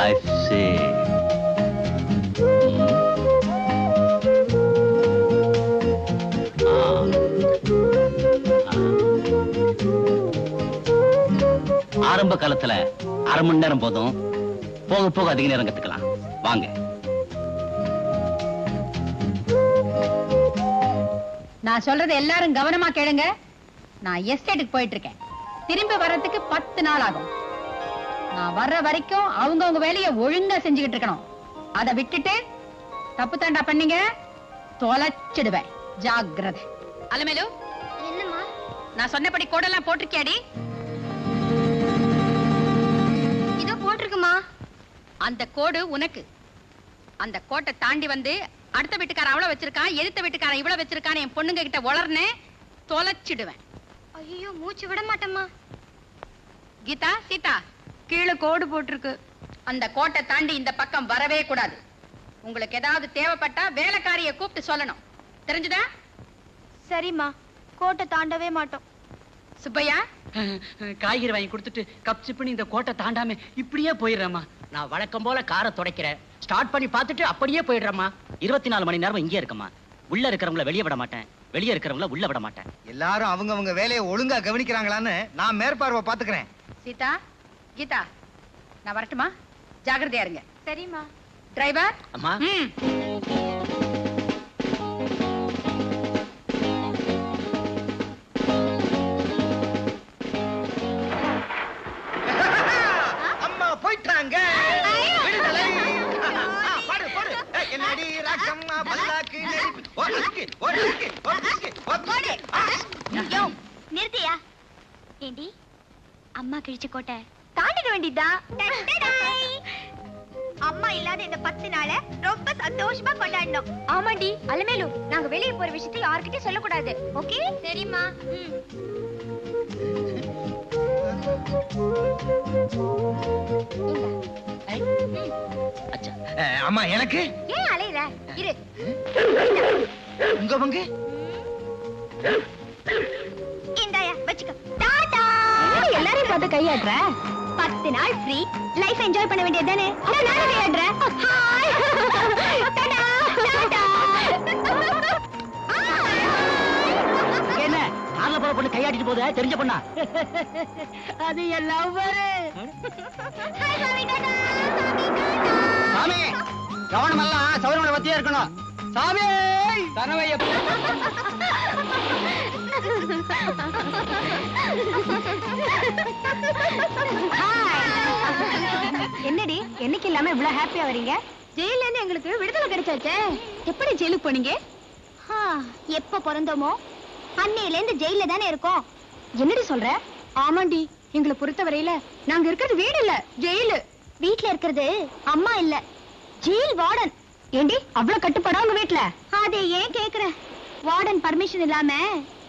I see. ஆரம்ப காலத்துல அரை மணி நேரம் போதும், போக போக அதிக நேரம் கத்துக்கலாம். வாங்க. நான் சொல்றது எல்லாரும் கவனமா கேளுங்க. நான் எஸ்டேட்டுக்கு போயிட்டு இருக்கேன். திரும்பி வர்றதுக்கு 10 நாள் ஆகும். நான் வர்ற வரைக்கும் அவங்கவங்க வேலையை ஒழுங்கா செஞ்சுக்கிட்டு இருக்கணும். அதை விட்டுட்டு தப்பு தாண்டா பண்ணீங்க, தொலைச்சிடுவேன். ஜாக்கிரதை. அலமேலு, என்னம்மா? நான் சொன்னபடி கோடெல்லாம் போட்டிருக்கியாடி? இதோ போட்டிருக்குமா. அந்த கோடு உனக்கு. அந்த கோட்டை தாண்டி வந்து அடுத்த வீட்டுக்காரன் அவளை வச்சிருக்கான், எதிர்த்த வீட்டுக்காரன் இவ்வளவு வச்சிருக்கான், என் பொண்ணுங்க கிட்ட வளர்னே தொலைச்சிடுவேன். ஐயோ, மூச்சு விட மாட்டேம்மா. கீதா, சீதா, கீழே கோடு போட்டிருக்கு. அந்த கோட்டை தாண்டி இந்த பக்கம் வரவே கூடாது. உங்களுக்கு ஏதாவது தேவைப்பட்டா வேலைக்காரிய கூப்பிட்டு சொல்லணும். தெரிஞ்சுதா? சரிம்மா, கோட்டை தாண்டவே மாட்டோம். சுப்பையா, காய்கறி வாங்கி கொடுத்துட்டு கப் சிப்புன்னு இந்த கோட்டை தாண்டாம இப்படியே போயிடுறேம்மா. நான் வழக்கம் போல காரை துடைக்கிறேன், ஸ்டார்ட் பண்ணி பார்த்துட்டு அப்படியே போயிடுறேம்மா. 24 மணி நேரம் இங்கே இருக்கமா. உள்ள இருக்கிறவங்கள வெளியே விட மாட்டேன், வெளியே இருக்கிறவங்கள உள்ள விட மாட்டேன். எல்லாரும் அவங்க வேலையை ஒழுங்கா கவனிக்கிறாங்களான்னு நான் மேற்பார்வை பாத்துக்கிறேன். சீதா, கீதா, நான் வரட்டுமா? ஜாகிரதையா இருங்க. சரிம்மா. டிரைவர் அம்மா, அம்மா போயிட்டாங்க. விடுதலை. பாடு பாடு. என்னடி ராக்கம்மா பல்லாக்கு நெருப்பு. ஓடுக்கு ஓடுக்கு ஓடுக்கு ஓடு. யோ, நிறுத்தியா? ஏண்டி, அம்மா கிழிச்ச கோட்டை தாண்டிட வேண்டியதா? அம்மா இல்லாத இந்த 10 நாளை ரொம்ப சந்தோஷமா கொண்டாடணும். ஆமாண்டி, அலமேலு, நாங்க வெளியே போற விஷயத்தை யார்கிட்டயும் சொல்லக்கூடாது. ஓகே? சரிம்மா. அச்சா. அம்மா எனக்கு ஏன் அலையிற? இரு. உங்க பங்கு இந்தாயா வச்சுக்க. டாடா. எல்லாரையும் பார்த்து கையாடுற. 10 நாள் ஃப்ரீ லைஃப் என்ஜாய் பண்ண வேண்டியது தானே? நானும் கையாடுறேன். ஹாய். டாடா. டாடா. என்ன கார்ல போற பொண்ணு கையாட்டிட்டு போதே, தெரிஞ்ச பொண்ணா? அது என் லவ்வரு. ஹாய் சாமி. டாடா. சாமி, டாடா. சாமி, கவனம் எல்லாம் சௌரமலை பத்தியே இருக்கணும். சாமி, தனவைய என்னடி, என்னைக்கு இல்லாம இவ்வளவு ஹாப்பியா வரீங்க? ஜெயில இருந்து எங்களுக்கு விடுதலை கிடைச்சாச்சே. எப்படி ஜெயிலுக்கு போனீங்க? எப்ப பிறந்தோமோ அன்னையில இருந்து ஜெயில தானே இருக்கோம். என்னடி சொல்ற? ஆமாண்டி, எங்களை பொறுத்த வரையில நாங்க இருக்கிறது வீடு இல்ல, ஜெயிலு. வீட்ல இருக்கிறது அம்மா இல்ல, ஜெயில் வார்டன். ஏண்டி, அவ்வளவு கட்டுப்பாடா உங்க வீட்ல? அதை ஏன் கேக்குற? வார்டன் பர்மிஷன் இல்லாம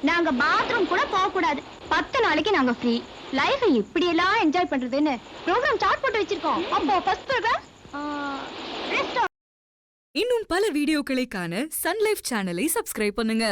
நாங்க பாத்ரூம் கூட போக கூடாது. 10 நாளைக்கு நாங்க ஃப்ரீ. லைஃப் இப்படி எல்லாம் என்ஜாய் பண்றதுன்னு ப்ரோகிராம் சார்ட் போட்டு வச்சிருக்கோம். அப்போ ஃபர்ஸ்ட் ப்ரோகிராம் இன்னும் பல வீடியோக்களை காண சன் லைஃப் சேனலை சப்ஸ்கிரைப் பண்ணுங்க.